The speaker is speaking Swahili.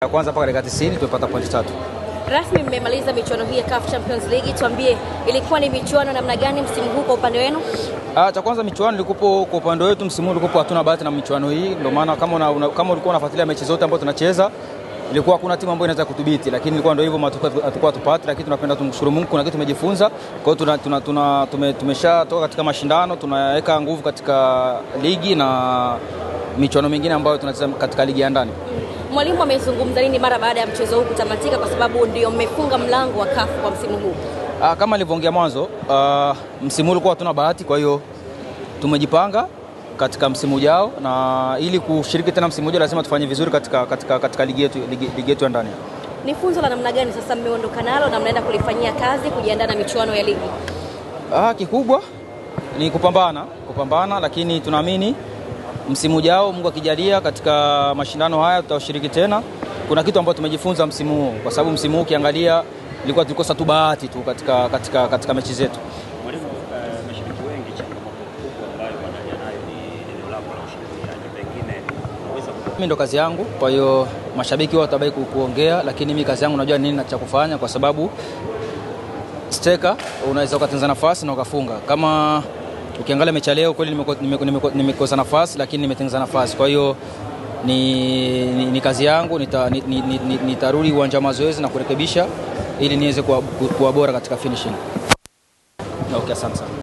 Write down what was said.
Ya kwanza mpaka dakika 90 tumepata pointi 3. Rasmi mmemaliza michuano hii ya CAF Champions League, tuambie ilikuwa ni michuano namna gani msimu huu kwa upande wenu? Cha kwanza michuano ilikuwa kwa upande wetu msimu huu ilikuwa hatuna bahati na michuano hii, ndio maana kama ulikuwa unafuatilia mechi zote ambazo tunacheza ilikuwa hakuna timu ambayo inaweza kudhibiti, lakini ilikuwa ndio hivyo hatakuwa tupate, lakini tunapenda tumshukuru Mungu kuna kitu tumejifunza. Kwa hiyo tumeshatoka katika mashindano, tunaweka nguvu katika ligi na michuano mingine ambayo tunacheza katika ligi ya ndani. Mwalimu amezungumza nini mara baada ya mchezo huu kutamatika, kwa sababu ndio mmefunga mlango wa CAF kwa msimu huu? Kama nilivyoongea mwanzo, msimu huu ulikuwa hatuna bahati, kwa hiyo tumejipanga katika msimu ujao, na ili kushiriki tena msimu ujao lazima tufanye vizuri katika ligi yetu ya ndani. Ni funzo la namna gani sasa mmeondoka nalo na mnaenda kulifanyia kazi kujiandaa na michuano ya ligi? Kikubwa ni kupambana, lakini tunaamini msimu ujao Mungu akijalia katika mashindano haya tutashiriki tena. Kuna kitu ambacho tumejifunza msimu huu, kwa sababu msimu huu ukiangalia ilikuwa tulikosa tu bahati tu katika mechi zetu. Mwalimu, mashabiki wengi changamoto kubwa ambayo wanalia nayo ni neno lako la ushirikiano, pengine unaweza mimi ndo kazi yangu, kwa hiyo mashabiki wao watabaki kuongea, lakini mimi kazi yangu najua nini cha kufanya, kwa sababu striker unaweza ukatengeneza nafasi na ukafunga. Kama ukiangalia mechi leo kweli nimekosa nafasi, lakini nimetengeneza nafasi. Kwa hiyo ni kazi yangu, nitarudi uwanja wa mazoezi na kurekebisha ili niweze kuwa bora katika finishing. Okay, asante sana.